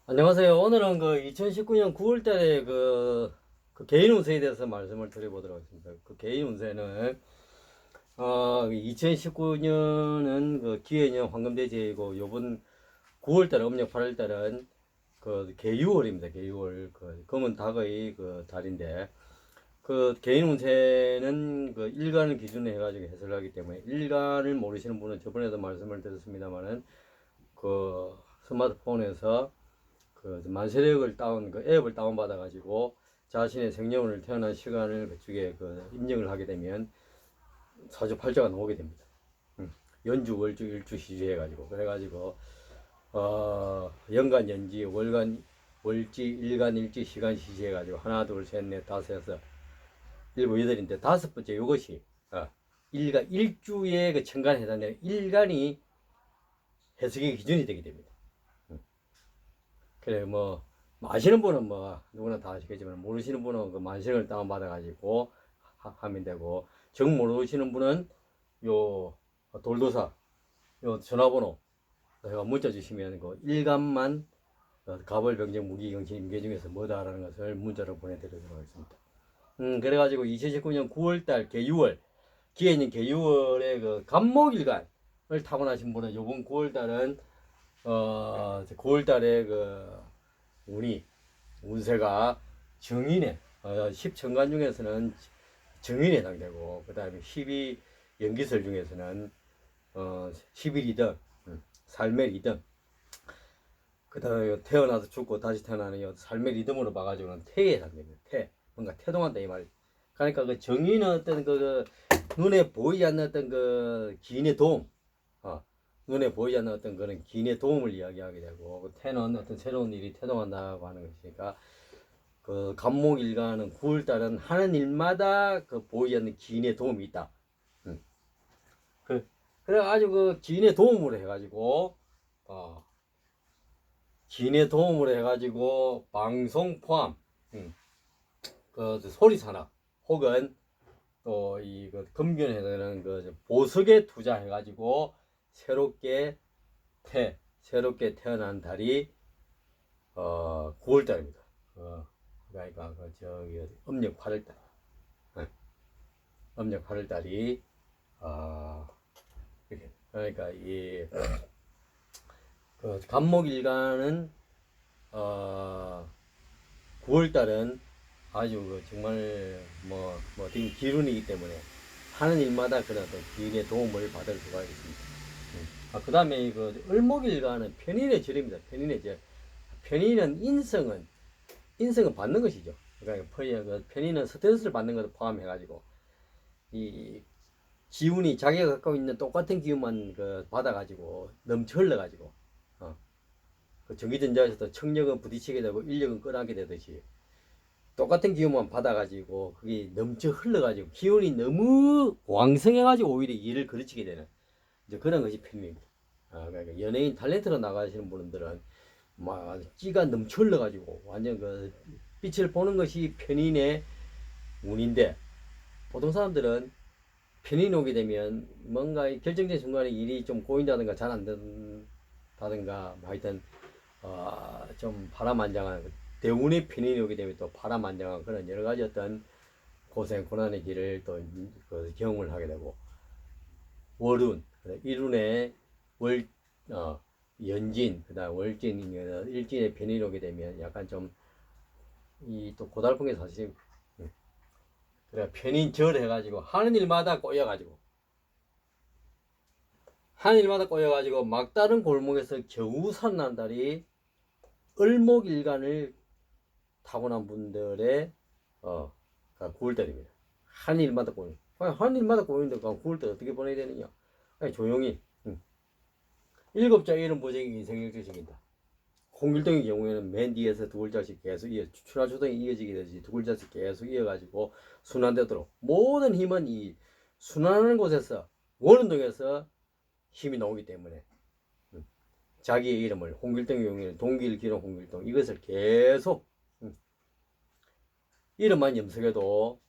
안녕하세요. 오늘은 2019년 9월 달에 그 개인 운세에 대해서 말씀을 드려보도록 하겠습니다. 그 개인 운세는, 2019년은 그 기해년 황금돼지이고, 요번 9월 달, 음력 8월 달은 그 개유월입니다. 개유월. 그 검은 닭의 그 달인데, 그 개인 운세는 그 일간을 기준으로 해가지고 해석을 하기 때문에, 일간을 모르시는 분은 저번에도 말씀을 드렸습니다만은, 그 스마트폰에서 그 만세력을 그 앱을 다운받아 가지고 자신의 생년월일 태어난 시간을 그쪽에 그 입력을 하게 되면 사주팔자가 나오게 됩니다. 연주, 월주, 일주, 시주 해가지고 그래가지고 연간, 연지, 월간, 월지, 일간, 일지, 시간, 시지 해가지고 하나, 둘, 셋, 넷, 다섯, 여섯, 일곱, 여덟인데 다섯 번째 이것이 일간, 일주의 그 천간에 해당되는 일간이 해석의 기준이 되게 됩니다. 그래 아시는 분은 누구나 다 아시겠지만 모르시는 분은 그 만세력을 다운받아 가지고 하면 되고, 정 모르시는 분은 요 돌도사 요 전화번호 제가 문자 주시면 그 일간만 갑을 병정 무기 경신 임계 중에서 뭐다라는 것을 문자로 보내드리도록 하겠습니다. 그래가지고 2019년 9월달 개유월 기해년 개유월에 그 간목일간을 타고나신 분은 요번 9월달은 9월달에 그 운이 운세가 정인에 10천간 중에서는 정인에 해당되고, 그 다음에 12연기설 중에서는 11이등 삶의 리듬, 그 다음에 태어나서 죽고 다시 태어나는 삶의 리듬으로 봐가지고는 태에 해당됩니다. 태, 뭔가 태동한다 이 말. 그러니까 그 정인은 어떤 눈에 보이지 않는 어떤 그 기인의 도움, 어, 눈에 보이지 않는 어떤 그런 기인의 도움을 이야기하게 되고, 그 태는 어떤 새로운 일이 태동한다고 하는 것이니까, 그 간목일간은 9월달은 하는 일마다 그 보이지 않는 기인의 도움이 있다. 음. 그래가지고 그 기인의 도움으로 해가지고 기인의 도움으로 해가지고 방송 포함, 그 소리 산업 혹은 또 이 그 금년에 되는 그 보석에 투자해가지고 새롭게 새롭게 태어난 달이 9월달입니다. 그러니까 그 저기 음력 8월달, 음력 8월달이 이렇게. 그러니까 이 그 간목일간은 9월달은 아주 정말 어떤 기운이기 때문에 하는 일마다 그런 어떤 기운의 도움을 받을 수가 있습니다. 그 다음에 그 을목일간은 편인의 절입니다. 편인의 절. 편인은 인성은 받는 것이죠. 그러니까 편인은 스트레스를 받는 것을 포함해가지고 이 기운이 자기가 갖고 있는 똑같은 기운만 받아가지고 넘쳐 흘러가지고 그 전기전자에서도 청력은 부딪히게 되고 인력은 끌어안게 되듯이 똑같은 기운만 받아가지고 그게 넘쳐 흘러가지고 기운이 너무 왕성해가지고 오히려 일을 그르치게 되는 이제 그런 것이 편입니다. 그러니까 연예인 탤런트로 나가시는 분들은 막 끼가 넘쳐 흘러가지고 완전 그 빛을 보는 것이 편인의 운인데, 보통 사람들은 편인이 오게 되면 뭔가 결정적인 순간에 일이 좀 고인다든가 잘 안 된다든가 하여튼 좀 파란만장한 대운의 편인이 오게 되면 또 파란만장한 그런 여러 가지 어떤 고생 고난의 길을 또 경험을 하게 되고, 월운 일운의 월 연진 그다음 월진 일진의 편인이 오게 되면 약간 좀 이 또 고달픈 게 사실. 그래 편인절 해가지고 하는 일마다 꼬여가지고 막다른 골목에서 겨우 살아난 달이 을목일간을 타고난 분들의 9월달입니다. 하는 일마다 꼬여. 하는 일마다 꼬이는데 9월달 어떻게 보내야 되느냐? 아니, 조용히. 일곱자 이름 보정이 인생일주식이다. 홍길동의 경우에는 맨 뒤에서 두 글자씩 계속 추나초등이 이어지게 되지, 두 글자씩 계속 이어가지고 순환되도록 모든 힘은 이 순환하는 곳에서 원운동에서 힘이 나오기 때문에 자기의 이름을 홍길동의 경우에는 동길 기록 홍길동 이것을 계속 이름만 염색해도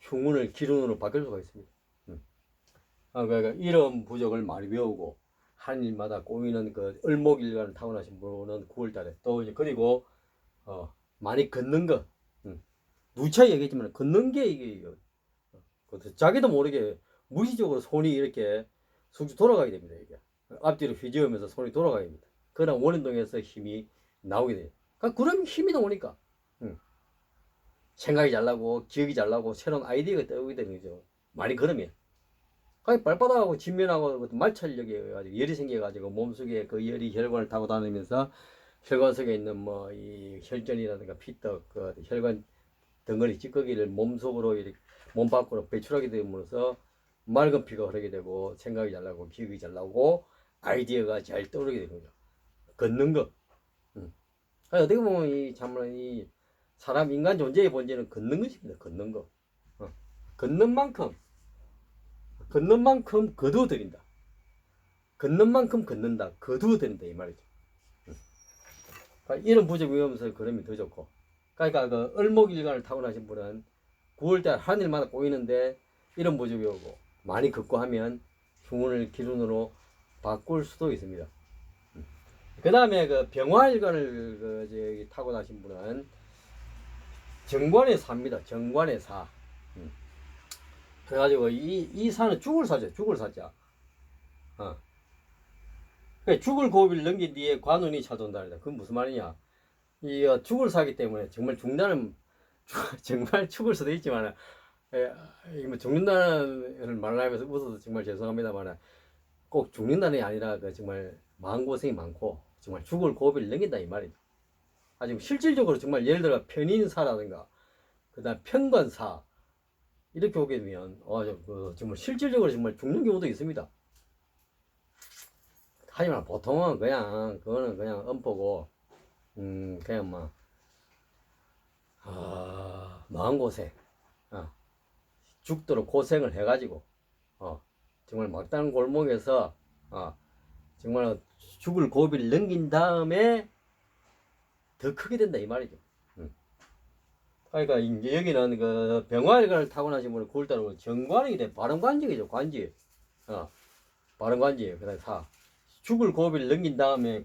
흉운을 기운으로 바뀔 수가 있습니다. 그러니까 이름 부족을 많이 배우고 하늘마다 꼬이는 그 을목일간을 타고나신 분은 9월달에 또 이제 그리고 많이 걷는 거 누차 얘기했지만 걷는 게 이게 자기도 모르게 무의식적으로 손이 이렇게 쑥쑥 돌아가게 됩니다. 이게 앞뒤로 휘저으면서 손이 돌아가게 됩니다. 그런 원운동에서 힘이 나오게 돼요. 그러니까 그럼 힘이 나오니까 생각이 잘 나고 기억이 잘 나고 새로운 아이디어가 떠오르게 되는 거죠. 많이 걸으면. 그러니까 발바닥하고 진면하고 말찰력이 가지고 열이 생겨가지고 몸속에 그 열이 혈관을 타고 다니면서 혈관 속에 있는 뭐 이 혈전이라든가 피떡 그 혈관 덩어리 찌꺼기를 몸속으로 이렇게 몸 밖으로 배출하게 됨으로써 맑은 피가 흐르게 되고 생각이 잘 나고 기억이 잘 나고 아이디어가 잘 떠오르게 되는 거죠. 걷는 거. 어떻게 보면 이 참말 이 사람 인간 존재의 본질은 걷는 것입니다. 걷는 거. 걷는 만큼 거두어들인다. 걷는 만큼 걷는다. 거두어들인다 이 말이죠. 그러니까 이런 부족이 오면서 걸으면 더 좋고. 그러니까 그 을목일간을 타고나신 분은 9월달 하늘마다 보이는데 이런 부족이 오고 많이 걷고 하면 흉운을 기운으로 바꿀 수도 있습니다. 그 다음에 그 병화일간을 타고나신 분은 정관의 사입니다. 정관의 사. 그래가지고 이 사는 죽을 사죠. 죽을 사자. 죽을 고비를 넘긴 뒤에 관운이 찾아온다. 그건 무슨 말이냐? 이 죽을 사기 때문에 정말 죽는다는 정말 죽을 수도 있지만 뭐 죽는다는 말을 하면서 웃어서 정말 죄송합니다만 꼭 죽는다는 게 아니라 그 정말 마음고생이 많고 정말 죽을 고비를 넘긴다 이 말이죠. 아주 실질적으로 정말 예를 들어 편인사라든가 그다음 편관사 이렇게 오게 되면 정말 실질적으로 정말 죽는 경우도 있습니다. 하지만 보통은 그냥 그거는 그냥 엄포고 그냥 뭐 마음고생 죽도록 고생을 해가지고 정말 막다른 골목에서 정말 죽을 고비를 넘긴 다음에 더 크게 된다 이 말이죠. 그러니까 이제 여기는 그 병화일간을 타고나신 분은 9월달은 정관이 돼. 발음관직이죠. 관직. 발음관직. 그다음 사. 죽을 고비를 넘긴 다음에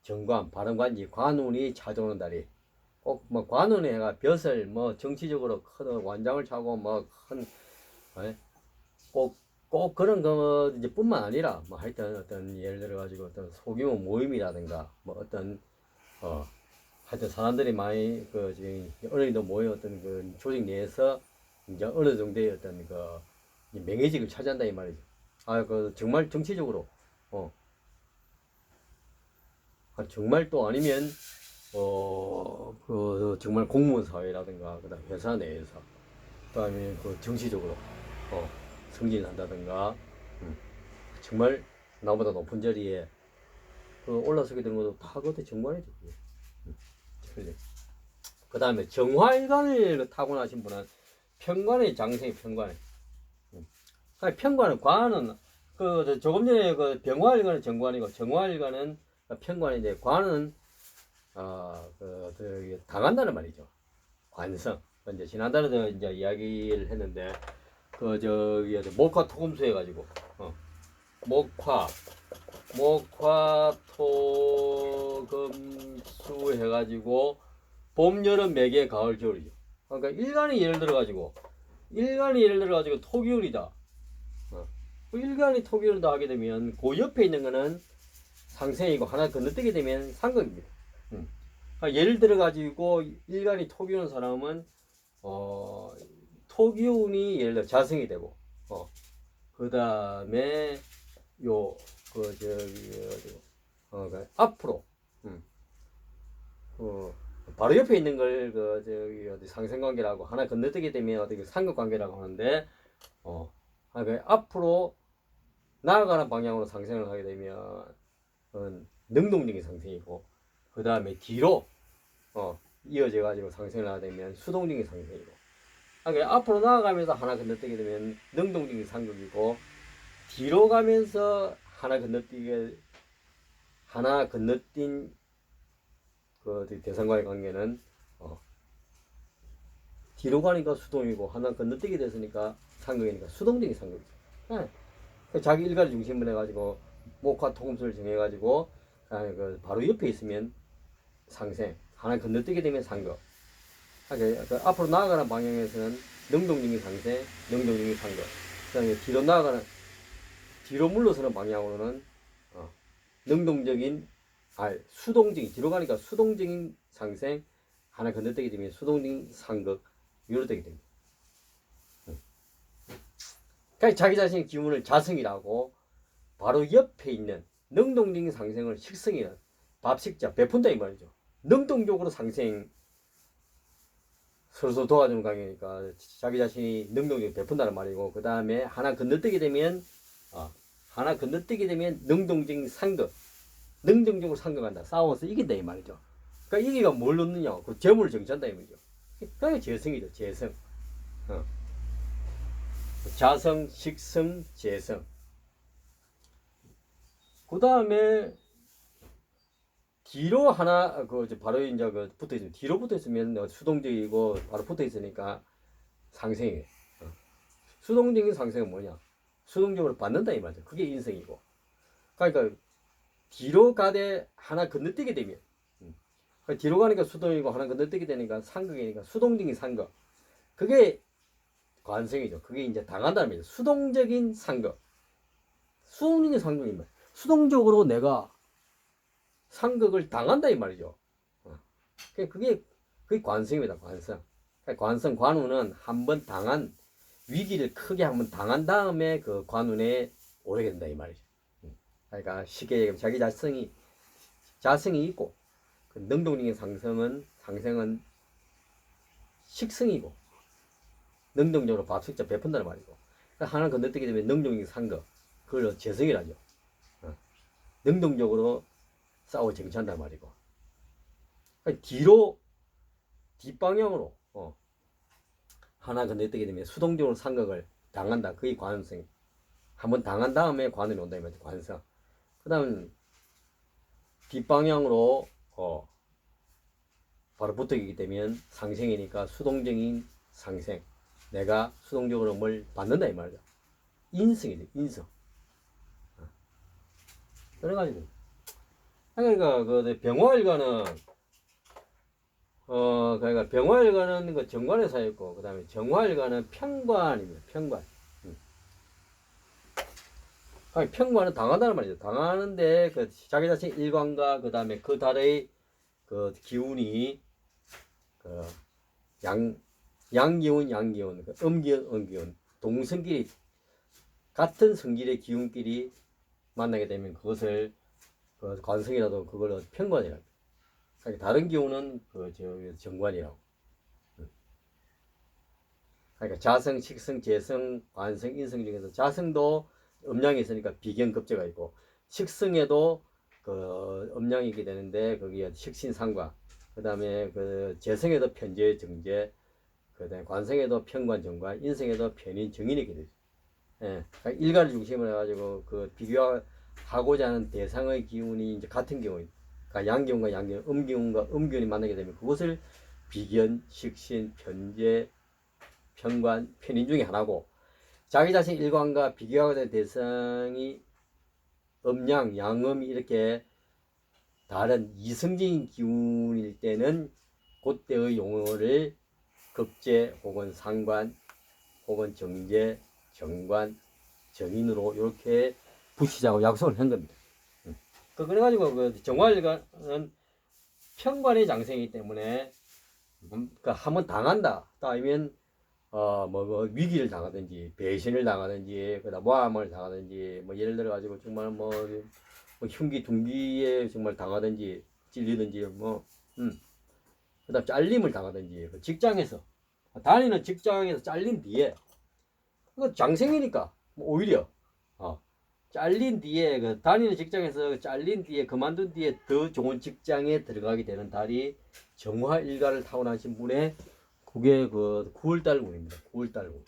정관, 발음관직, 관운이 찾아오는 달이. 꼭 뭐 관운에 가 벼슬 뭐 정치적으로 큰 완장을 차고 뭐 큰 꼭 그런 거 이제 뿐만 아니라 뭐 하여튼 어떤 예를 들어 가지고 어떤 소규모 모임이라든가 뭐 어떤 하여튼 사람들이 많이 그 지금 어느 정도 모여 어떤 그 조직 내에서 이제 어느 정도의 어떤 그 명예직을 차지한다 이 말이죠. 그 정말 정치적으로 정말 또 아니면 그 정말 공무원 사회라든가 그다음 회사 내에서 그다음에 그 정치적으로 승진한다든가 정말 나보다 높은 자리에 그 올라서게 되는 것도 다 그것도 정관이죠. 그 다음에 정화일간을 타고나신 분은 편관의 장생이 편관에. 편관은 관은 그 조금 전에 그 병화일간은 정관이고 정화일간은 편관인데 관은 당한다는 말이죠. 관성. 이제 지난달에도 이제 이야기를 했는데 그 저기 목화 토금수 해가지고 목화 토금수 해가지고 봄 여름 매개 가을 겨울이죠. 그러니까 일간이 예를 들어가지고 토기울이다. 일간이 토기울이다 하게 되면 그 옆에 있는 거는 상생이고 하나 건너뛰게 되면 상극입니다. 그러니까 예를 들어가지고 일간이 토기우는 사람은 토기운이 예를 들어 자성이 되고 그 다음에 앞으로 바로 옆에 있는 걸 상생관계라고 하나 건너뛰게 되면 상극관계라고 하는데 앞으로 나아가는 방향으로 상생을 하게 되면 능동적인 상생이고 그 다음에 뒤로 이어져 가지고 상생을 하게 되면 수동적인 상생이고 앞으로 나아가면서 하나 건너뛰게 되면 능동적인 상극이고 뒤로 가면서 하나 건너뛴 그 대상과의 관계는 뒤로 가니까 수동이고 하나 건너뛰게 됐으니까 상극이니까 수동적인 상극이죠. 자기 일가를 중심으로 해가지고 목화 토금수를 정해가지고 그 바로 옆에 있으면 상생, 하나 건너뛰게 되면 상거. 그 앞으로 나아가는 방향에서는 능동적인 상생, 능동적인 상거. 그다음에 뒤로 나아가는 뒤로 물러서는 방향으로는 능동적인 수동적인 뒤로 가니까 수동적인 상생, 하나 건너뛰게 되면 수동적인 상극 이렇게 되게 됩니다. 그러니까 자기 자신의 기운을 자성이라고 바로 옆에 있는 능동적인 상생을 식성이라는 밥식자 베푼다 이 말이죠. 능동적으로 상생 서로 도와주는 관계니까 자기 자신이 능동적으로 베푼다는 말이고 그 다음에 하나 건너뛰게 되면 능동적인 상극 능동적으로 상극한다. 싸워서 이긴다 이 말이죠. 그러니까 이기가 뭘 넣느냐 그 재물을 정치한다 이 말이죠. 그게 재성이죠. 재성. 자성, 식성, 재성. 그 다음에 뒤로 하나 바로 이제 붙어 있으면 뒤로 붙어 있으면 수동적이고 바로 붙어 있으니까 상생이에요. 수동적인 상생은 뭐냐? 수동적으로 받는다 이 말이죠. 그게 인성이고. 그러니까 뒤로 가되 하나 건너뛰게 되면 뒤로 가니까 수동이고 하나 건너뛰게 되니까 상극이니까 수동적인 상극. 그게 관성이죠. 그게 이제 당한다는 말이죠. 수동적인 상극. 수동적인 상극이 수동적으로 내가 상극을 당한다 이 말이죠. 그게 관성입니다. 관성. 관성 관운은 한번 당한 위기를 크게 한번 당한 다음에 그 관운에 오르게 된다 이 말이죠. 그러니까 쉽게 얘기하면 자기 자성이 있고 그 능동적인 상생은 식성이고 능동적으로 밥식자 베푼다는 말이고 그러니까 하나 건너뛰게 되면 능동적인 상극 그걸 재성이라죠. 능동적으로 싸워 정치한단 말이고 그러니까 뒷방향으로 하나 건너뛰게 되면 수동적으로 상극을 당한다. 그게 관성. 한번 당한 다음에 관음이 온다 이 말이죠. 관성. 그 다음 뒷방향으로 바로 붙어있기 때문에 상생이니까 수동적인 상생. 내가 수동적으로 뭘 받는다 이 말이죠. 인성이죠. 인성. 그래가지고 그러니까 그 병화일관은 그러니까 병화일관은 그 정관에 사 있고 그 다음에 정화일관은 평관입니다. 평관. 아니, 평관은 당한다는 말이죠. 당하는데 그 자기 자신 일관과 그 다음에 그 달의 그 기운이 그 양기운, 그 음기운, 동성끼리 같은 성질의 기운끼리 만나게 되면 그것을 그 관성이라도 그걸 평관이라고. 그러니까 다른 기운은 정관이라고. 그러니까 자성, 식성, 재성, 관성, 인성 중에서 자성도 음양이 있으니까 비견급제가 있고 식성에도 그 음양이게 되는데 거기에 식신상과 그 다음에 그 재성에도 편재, 정재 그 다음에 관성에도 편관, 정관 인성에도 편인, 정인이 있게 되죠. 예, 그러니까 일가를 중심으로 해가지고 그 비교하고자 하는 대상의 기운이 이제 같은 경우 그러니까 양기운과 양기운, 음기운과 음기운이 만나게 되면 그것을 비견, 식신, 편재, 편관, 편인 중에 하나고 자기 자신 일관과 비교하게 된 대상이 음양, 양음이 이렇게 다른 이성적인 기운일 때는 그때의 용어를 급제 혹은 상관 혹은 정제, 정관, 정인으로 이렇게 붙이자고 약속을 한 겁니다. 그래가지고 그 정화일관은 평관의 장생이기 때문에 한번 당한다. 아니면 뭐 위기를 당하든지 배신을 당하든지 그다음 모함을 당하든지 뭐 예를 들어 가지고 정말 뭐 흉기 둔기에 정말 당하든지 찔리든지 그다음 잘림을 당하든지 직장에서 다니는 직장에서 잘린 뒤에 그 장생이니까 뭐 오히려 잘린 뒤에 그 다니는 직장에서 잘린 뒤에 그만둔 뒤에 더 좋은 직장에 들어가게 되는 달이 정화일가를 타고나신 분의 그게 그 9월달군입니다. 9월달군.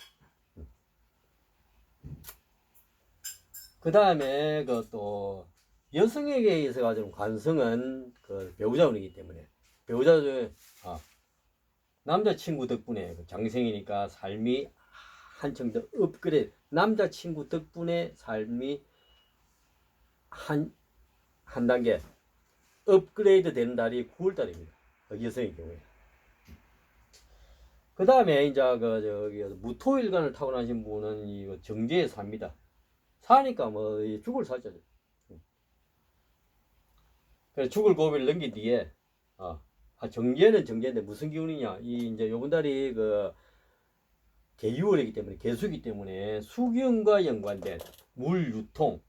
그 다음에 그 또 여성에게 있어서 좀 관성은 그 배우자운이기 때문에 배우자 중에 남자친구 덕분에 그 장생이니까 삶이 한층 더 업그레이드 남자친구 덕분에 삶이 한 단계 업그레이드 되는 달이 9월 달입니다. 여성의 경우에. 그 다음에 이제 무토일간을 타고나신 분은 이 정제에 삽니다. 사니까 뭐 죽을 살자죠. 그래서 죽을 고비를 넘긴 뒤에 정제는 정제인데 무슨 기운이냐? 이 이제 요번 달이 개유월이기 때문에 개수기 때문에 수경과 연관된 물 유통,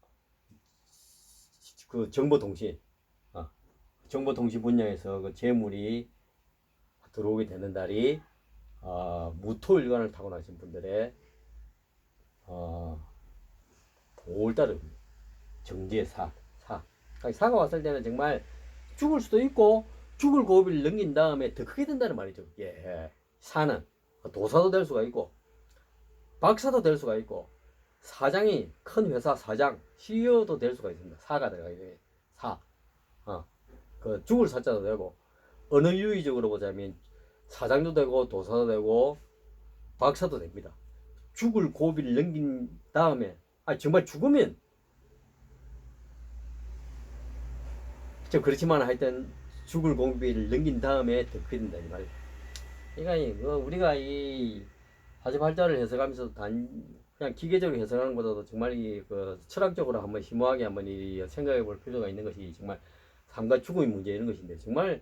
정보통신, 정보통신 분야에서 재물이 들어오게 되는 달이 무토일간을 타고나신 분들의 5월달은 정제 사. 사가 왔을 때는 정말 죽을 수도 있고 죽을 고비를 넘긴 다음에 더 크게 된다는 말이죠. 예. 사는 도사도 될 수가 있고 박사도 될 수가 있고 사장이 큰 회사 사장 CEO도 될 수가 있습니다. 사가 들어가게 되면 사. 죽을 사자도 되고 어느 유의적으로 보자면 사장도 되고 도사도 되고 박사도 됩니다. 죽을 고비를 넘긴 다음에 정말 죽으면 좀 그렇지만 하여튼 죽을 고비를 넘긴 다음에 더 크게 된다 이 말이에요. 그러니까 우리가 이 48자를 해석하면서 그냥 기계적으로 해석하는 것보다도 정말 철학적으로 한번 심오하게 한번 생각해 볼 필요가 있는 것이 정말 삶과 죽음의 문제 이런 것인데 정말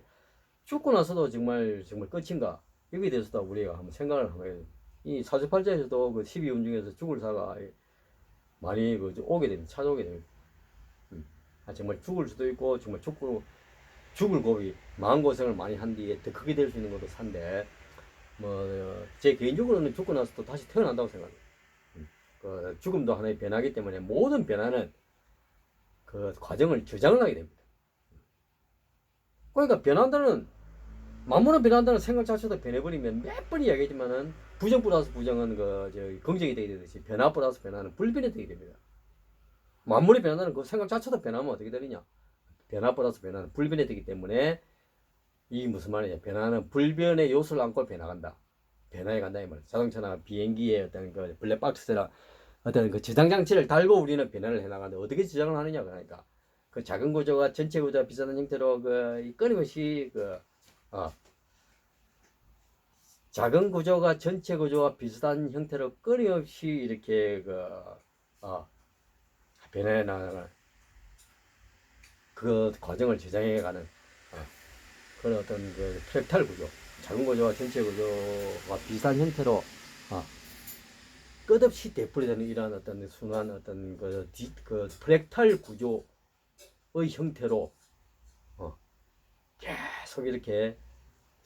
죽고 나서도 정말 끝인가 여기에 대해서도 우리가 한번 생각을 한번 해요. 이 48자에서도 12운 중에서 죽을 사가 많이 오게 됩니다. 찾아오게 됩니다. 정말 죽을 수도 있고 정말 죽을 고비 마음고생을 많이 한 뒤에 더 크게 될 수 있는 것도 산데 제 개인적으로는 죽고 나서 또 다시 태어난다고 생각합니다. 죽음도 하나의 변화이기 때문에 모든 변화는 그 과정을 저장을 하게 됩니다. 그러니까 변한다는 만물은 변한다는 생각 자체도 변해버리면 몇 번 이야기했지만은 부정 플러스 부정은 긍정이 되게 되듯이 변화 플러스 변화는 불변이 되게 됩니다. 만물이 변한다는 그 생각 자체도 변하면 어떻게 되느냐? 변화 플러스 변화는 불변이 되기 때문에 이게 무슨 말이냐? 변화는 불변의 요소를 안고 변화간다. 변화해 간다 이 말이야. 자동차나 비행기의 어떤 블랙박스나 어떤 저장 장치를 달고 우리는 변화를 해 나가는데 어떻게 저장을 하느냐 그러니까 작은 구조가 전체 구조와 비슷한 형태로 끊임없이 작은 구조가 전체 구조와 비슷한 형태로 끊임없이 이렇게 변해 나가는 그 과정을 저장해가는 그런 어떤 프랙탈 구조, 작은 구조와 전체 구조와 비슷한 형태로 끝없이 되풀이되는 이러한 어떤 순환 어떤 프랙탈 구조의 형태로 계속 이렇게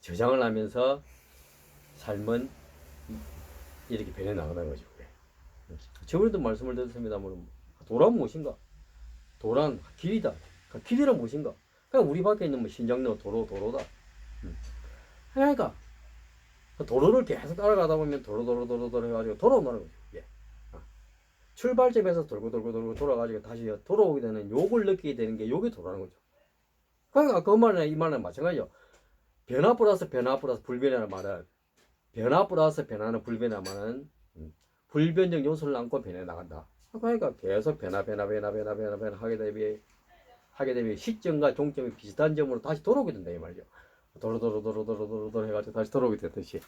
저장을 하면서 삶은 이렇게 변해 나가는 거죠. 저번에도 말씀을 드렸습니다만 도란 무엇인가? 도란 길이다. 길이란 무엇인가? 그냥 우리 밖에 있는 신장로 도로다. 그러니까 도로를 계속 따라가다 보면 도로 해가지고 돌아온다는 거죠. 출발점에서 돌고 돌아가지고 다시 돌아오게 되는 욕을 느끼게 되는 게 욕이 도라는 거죠. 그러니까 그 말은 이 말은 마찬가지죠. 변화 플러스 불변이라는 말은 변화 플러스 변화는 불변이라는 말은 불변적 요소를 안고 변해 나간다. 그러니까 계속 변화 하게 되면 시점과 종점이 비슷한 점으로 다시 돌아오게 된다 이 말이죠. 도로 해가지고 다시 돌아오게 되듯이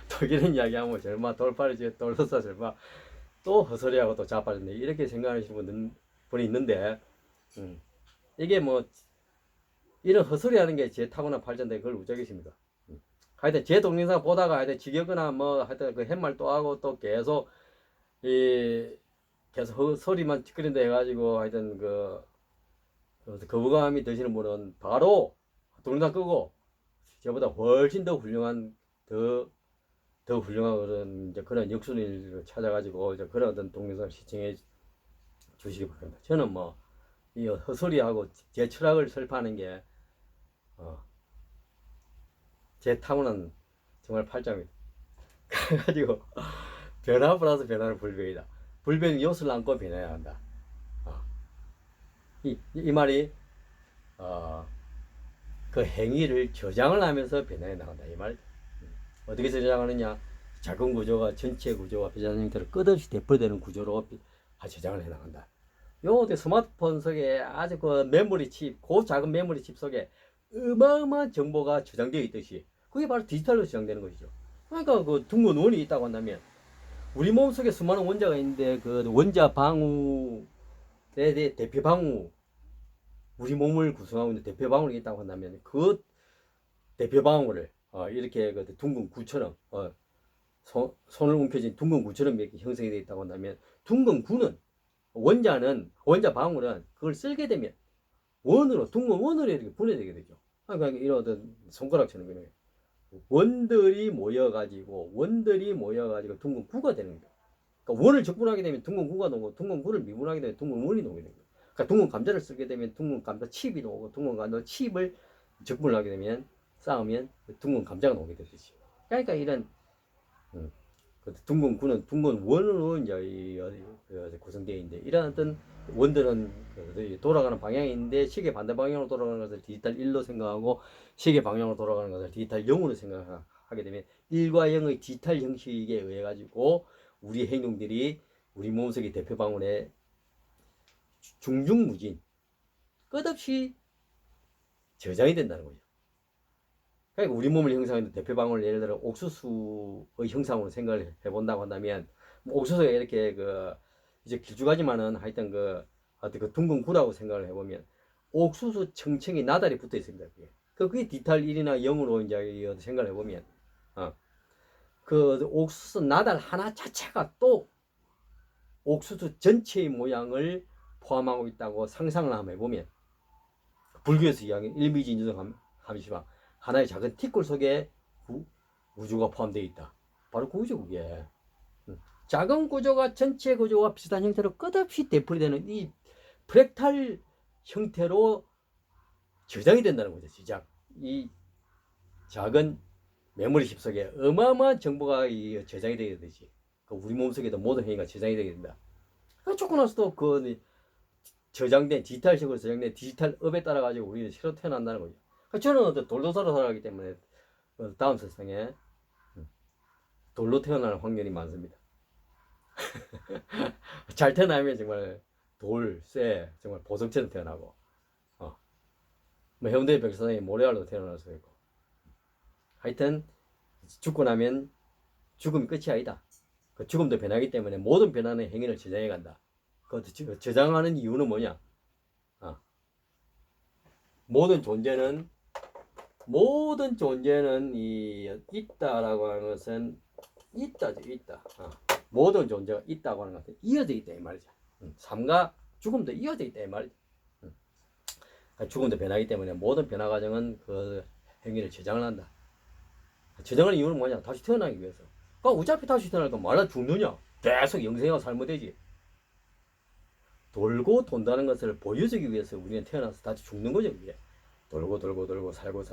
또 이런 이야기하면 절마 돌팔이지 돌로서 절마 또 헛소리하고 또 자빠졌네 이렇게 생각하시는 분이 있는데 이게 이런 헛소리 하는 게 제 타고난 팔자인데 그걸 우짜겠습니다. 하여튼 제 동영상 보다가 하여튼 지겹거나 하여튼 햇말 또 하고 또 계속 계속 헛소리만 찌끄린다 해가지고 하여튼 거부감이 드시는 분은 바로 동영상 끄고 저보다 훨씬 더 훌륭한 더 훌륭한 그런 역순위를 찾아가지고 그런 어떤 동영상 시청해 주시기 바랍니다. 저는 이 헛소리하고 제 철학을 설파하는 게 제 타고난 정말 팔자입니다. 그래가지고 변화 플러스 변화는 불변이다. 불변 요소를 안고 변해야 한다. 이 말이 그 행위를 저장을 하면서 변해 나간다 이 말. 어떻게 저장하느냐? 작은 구조가 전체 구조와 비슷한 형태로 끝없이 되풀이되는 구조로 저장을 해 나간다. 요 스마트폰 속에 아주 그 메모리 칩, 그 작은 메모리 칩 속에 어마어마한 정보가 저장되어 있듯이 그게 바로 디지털로 저장되는 것이죠. 그러니까 그 둥근 원이 있다고 한다면 우리 몸속에 수많은 원자가 있는데 그 원자 방우 내 대표 방우 우리 몸을 구성하고 있는 대표 방울이 있다고 한다면 그 대표 방울을 이렇게 그 둥근 구처럼 손을 움켜쥔 둥근 구처럼 이렇게 형성이 되어 있다고 한다면 둥근 구는 원자 방울은 그걸 쓸게 되면 원으로 둥근 원으로 이렇게 분해되게 되죠. 그러니까 이런 어떤 손가락처럼 이렇게 원들이 모여가지고 둥근 구가 되는 거예요. 그러니까 원을 적분하게 되면 둥근 구가 나오고 둥근 구를 미분하게 되면 둥근 원이 나오게 됩니다. 그러니까 둥근 감자를 쓰게 되면 둥근 감자 칩이 나오고 둥근 감자 칩을 적분을 하게 되면 쌓으면 둥근 감자가 나오게 되듯이. 그러니까 이런 둥근 구는 둥근 원으로 이제 구성되어 있는데 이런 어떤 원들은 돌아가는 방향이 있는데 시계 반대 방향으로 돌아가는 것을 디지털 1로 생각하고 시계 방향으로 돌아가는 것을 디지털 0으로 생각하게 되면 1과 0의 디지털 형식에 의해 가지고 우리 행동들이 우리 몸속의 대표 방울에 중중무진 끝없이 저장이 된다는 거죠. 그러니까 우리 몸을 형성하는 대표 방울 예를 들어 옥수수의 형상으로 생각을 해본다고 한다면 옥수수가 이렇게 이제 길쭉하지만은 하여튼 어떤 그 둥근 구라고 생각을 해보면 옥수수 청청이 나달이 붙어 있습니다. 그게 디지털 1이나 0으로 이제 생각을 해보면 그 옥수수 나달 하나 자체가 또 옥수수 전체의 모양을 포함하고 있다고 상상을 한번 해보면 불교에서 이야기하는 일미진주성 함시방 하나의 작은 티끌 속에 우주가 포함되어 있다. 바로 그 우주 그게. 작은 구조가 전체 구조와 비슷한 형태로 끝없이 되풀이되는 이 프랙탈 형태로 저장이 된다는 거죠. 시작. 이 작은 메모리 칩 속에 어마어마한 정보가 저장이 되게 되듯이 우리 몸속에도 모든 행위가 저장이 되게 된다. 죽고 나서도 저장된 디지털식으로 저장된 디지털 업에 따라 가지고 우리는 새로 태어난다는 거죠. 저는 어떤 돌로 살아가기 때문에 다음 세상에 돌로 태어날 확률이 많습니다. 잘 태어나면 정말 쇠, 정말 보석처럼 태어나고, 뭐 해운대 백사장이 모래알로 태어날 수 있고, 하여튼 죽고 나면 죽음이 끝이 아니다. 그 죽음도 변하기 때문에 모든 변화는 행위를 저장해 간다. 그 저장하는 이유는 뭐냐? 모든 존재는 있다라고 하는 것은 있다. 모든 존재가 있다고 하는 것은 이어져 있다 이 말이죠. 삶과 죽음도 이어져 있다 이 말이죠. 죽음도 변하기 때문에 모든 변화 과정은 그 행위를 저장을 한다. 저장하는 이유는 뭐냐? 다시 태어나기 위해서. 그러니까 어차피 다시 태어나니까 말라 죽느냐? 계속 영생하고 살면 되지. 돌고 돈다는 것을 보여주기 위해서 우리는 태어나서 다시 죽는 거죠. 그게. 돌고 살고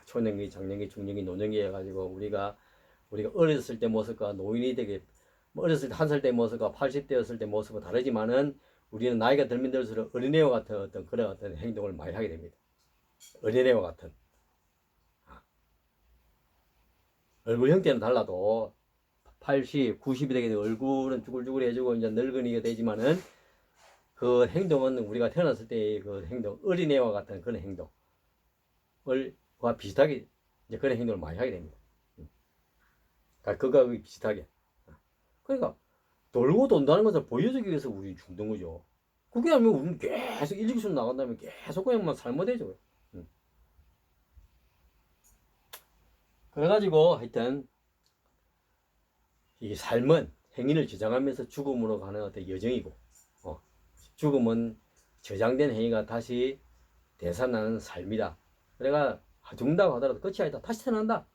초년기, 장년기, 중년기, 노년기 해가지고 우리가 어렸을 때 모습과 노인이 되게 어렸을 때 1살 때 모습과 80대였을 때 모습은 다르지만은 우리는 나이가 들면 들수록 어린애와 같은 어떤 그런 어떤 행동을 많이 하게 됩니다. 어린애와 같은 얼굴 형태는 달라도 80, 90이 되게 되면 얼굴은 쭈글쭈글해지고 이제 늙은이가 되지만은 그 행동은 우리가 태어났을 때의 그 행동, 어린애와 같은 그런 행동과 비슷하게 이제 그런 행동을 많이 하게 됩니다. 그거와 비슷하게. 그러니까 돌고 돈다는 것을 보여주기 위해서 우리 죽는 거죠. 그게 아니면 우리는 계속 일직선으로 나간다면 계속 그냥만 살면 되죠. 그래가지고 하여튼 이 삶은 행위를 저장하면서 죽음으로 가는 어떤 여정이고 죽음은 저장된 행위가 다시 되살아나는 삶이다. 그래가 죽는다고 하더라도 끝이 아니다. 다시 태어난다.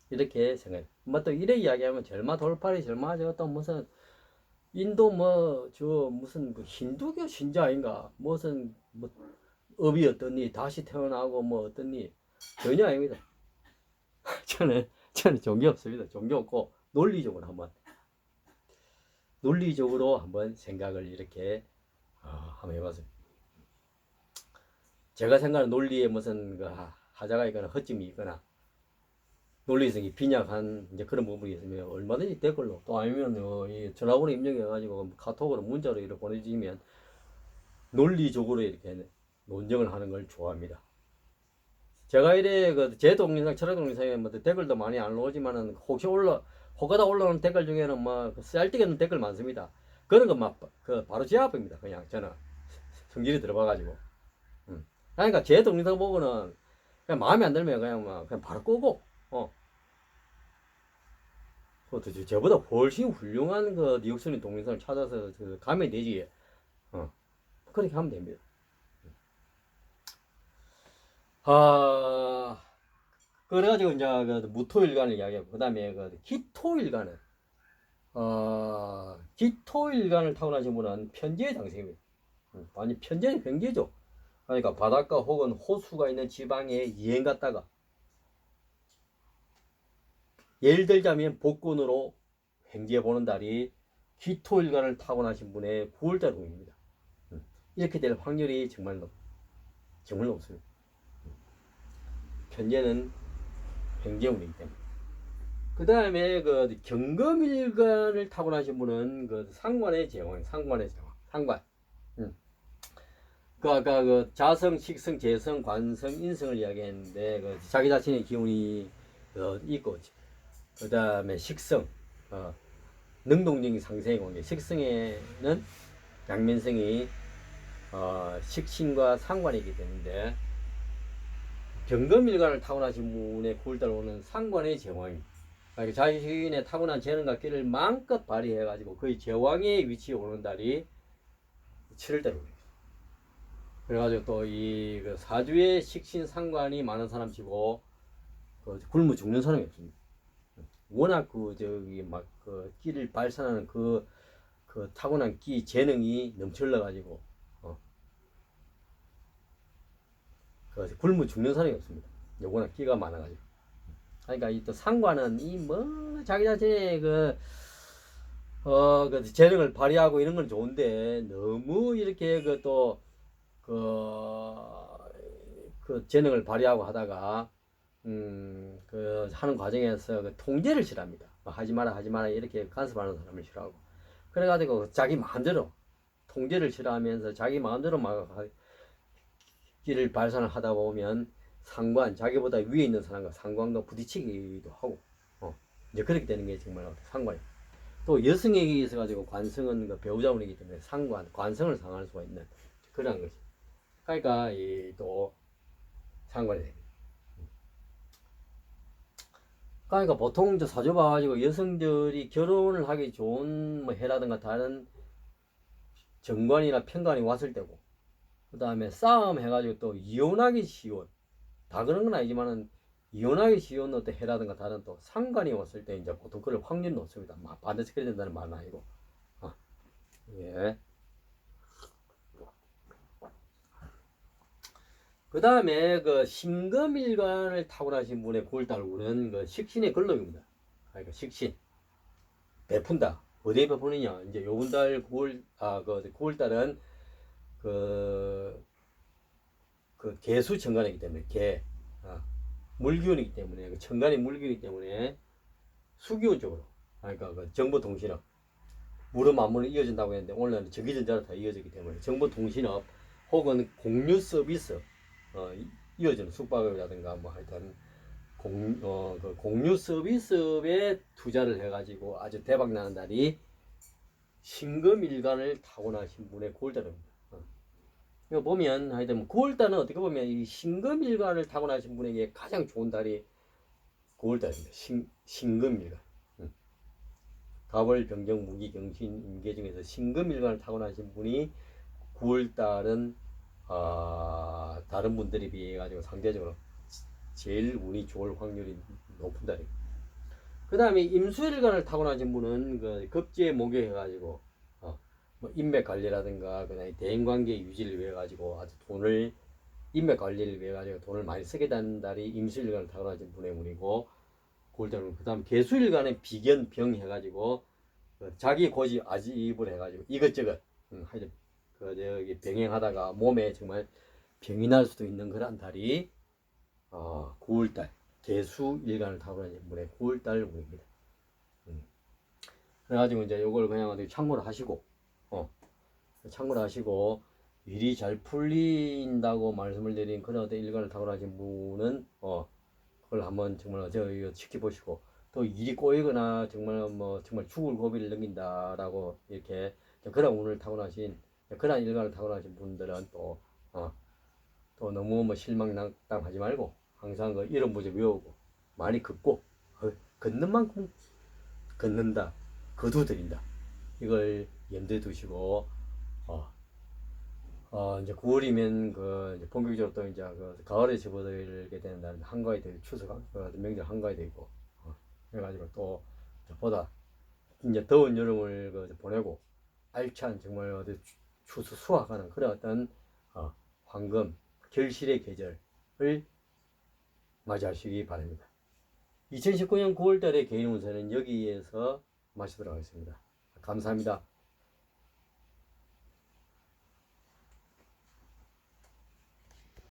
이렇게 생각해. 뭐 또 이래 이야기하면 절마 돌팔이 절마 또 무슨 인도 무슨 그 힌두교 신자 아닌가 무슨 업이 어떠니 다시 태어나고 어떠니 전혀 아닙니다. 저는 종교 없습니다. 종교 없고 논리적으로 한번 생각을 이렇게 한번 해봤습니다. 제가 생각하는 논리에 무슨 하자가 있거나 허점이 있거나 논리성이 빈약한 이제 그런 부분이 있으면 얼마든지 댓글로 또 아니면 이 전화번호 입력해가지고 카톡으로 문자로 이렇게 보내주시면 논리적으로 이렇게 논쟁을 하는 걸 좋아합니다. 제가 이래 제 동영상 철학 동영상에 뭐 댓글도 많이 안 나오지만은 혹시 혹하다 올라오는 댓글 중에는 뭐 쌀뜨기는 댓글 많습니다. 그런 거막 바로 제 앞입니다. 그냥 저는 성질이 들어봐가지고. 그러니까 제 동영상 보고는 그냥 마음에 안 들면 그냥 바로 끄고 그것도 저보다 훨씬 훌륭한 그 리옥션의 동영상을 찾아서 가면 되지. 그렇게 하면 됩니다. 아, 그래가지고 이제 그 무토일간을 이야기하고 그다음에 그 기토일간은 기토일간을 타고나신 분은 편재의 장생입니다. 아니 편재는 병재죠. 그러니까 바닷가 혹은 호수가 있는 지방에 여행 갔다가 예를 들자면 복권으로 횡재 보는 달이 기토일간을 타고나신 분의 9월달 운입니다. 이렇게 될 확률이 정말 높습니다. 편재는 횡재운이기 때문에. 그 다음에 그 경금일간을 타고나신 분은 그 상관의 제왕. 상관. 그 아까 그 자성, 식성, 재성, 관성, 인성을 이야기했는데 그 자기 자신의 기운이 있고 그 다음에 식성, 능동적인 상생의 관계. 식성에는 양면성이 식신과 상관이기 때문에 경금일간을 타고나신 분의 9월달 오는 상관의 제왕입니다. 그러니까 자신의 타고난 재능과 끼를 마음껏 발휘해가지고 거의 제왕의 위치에 오는 달이 7월달입니다. 그래가지고 또 이 사주의 식신 상관이 많은 사람 치고 굶어 죽는 사람이 없습니다. 워낙 끼를 발산하는 그 타고난 끼 재능이 넘쳐나가지고 굶어 죽는 사람이 없습니다. 워낙 끼가 많아가지고. 그러니까 이 또 상관은 이 뭐 자기 자신의 그 재능을 발휘하고 이런 건 좋은데 너무 이렇게 그 재능을 발휘하고 하다가 하는 과정에서 통제를 싫어합니다. 하지 마라 이렇게 간섭하는 사람을 싫어하고 그래가지고 자기 마음대로 통제를 싫어하면서 자기 마음대로 막 길을 발산을 하다 보면 자기보다 위에 있는 사람과 상관과 부딪히기도 하고 이제 그렇게 되는 게 정말 상관이에요. 또 여성에게 있어 가지고 관성은 배우자분이기 때문에 관성을 상할 수가 있는 그런 것이. 그러니까 또 상관이 됩니다. 그러니까 보통 사주 봐가지고 여성들이 결혼을 하기 좋은 해라든가 다른 정관이나 편관이 왔을 때고, 그 다음에 싸움 해가지고 또 이혼하기 쉬운, 다 그런 건 아니지만은 이혼하기 쉬운 어떤 해라든가 다른 또 상관이 왔을 때 이제 보통 그럴 확률이 높습니다. 반드시 그래야 된다는 말은 아니고. 예. 그 다음에 신금일간을 타고나신 분의 9월달 운은 식신의 근록입니다. 그러니까 식신. 베푼다. 어디에 베푸느냐. 이제 요번달 9월달은 개수 천간이기 때문에 물기운이기 때문에 천간이 물기운이기 때문에 수기운 쪽으로 그러니까 정보통신업 물은 만물은 이어진다고 했는데 오늘은 전기전자로 다 이어지기 때문에 정보통신업 혹은 공유 서비스 이어지는 숙박업이라든가 뭐 하여튼 공유 서비스에 투자를 해가지고 아주 대박 나는 달이 신금일간을 타고나신 분의 9월달입니다. 이거 보면 하여튼 9월달은 어떻게 보면 이 신금일간을 타고나신 분에게 가장 좋은 달이 9월달입니다. 신금일간. 갑을 병정 무기 경신 임계 중에서 신금일간을 타고나신 분이 9월달은 다른 분들에 비해 가지고 상대적으로 제일 운이 좋을 확률이 높은 달입니다. 그 다음에 임수일간을 타고나신 분은 급제에 목욕해가지고 뭐 인맥 관리라든가 그다음에 대인관계 유지를 위해 가지고 아주 인맥 관리를 위해 가지고 돈을 많이 쓰게 되는 달이 임수일간을 타고나신 분의 운이고, 그 다음 개수일간에 비견병 해가지고 자기 고집 아집을 해가지고 이것저것 하여튼 병행하다가 몸에 정말 병이 날 수도 있는 그런 달이 9월달 개수 일간을 타고난 분의 9월달 운입니다. 그래가지고 이제 요걸 그냥 어디 참고를 하시고, 참고를 하시고, 일이 잘 풀린다고 말씀을 드린 그런 어떤 일간을 타고나신 분은, 그걸 한번 정말 지켜보시고, 또 일이 꼬이거나 정말 뭐 정말 죽을 고비를 넘긴다라고 이렇게 그런 운을 타고나신 그런 일간을 타고나신 분들은 또 너무 뭐 실망당하지 말고 항상 그 이런 문제 외우고 많이 걷고 걷는 만큼 걷는다 거두드린다 이걸 염두에 두시고 이제 9월이면 그 이제 본격적으로 또 이제 그 가을에 접어들게 되는 날 한가위 되고 추석 명절 한가위 되고 그래가지고 또 보다 이제 더운 여름을 그 보내고 알찬 정말 어디 추수 수확하는 그런 어떤 황금 결실의 계절을 맞이하시기 바랍니다. 2019년 9월달의 개인 운세는 여기에서 마치도록 하겠습니다. 감사합니다.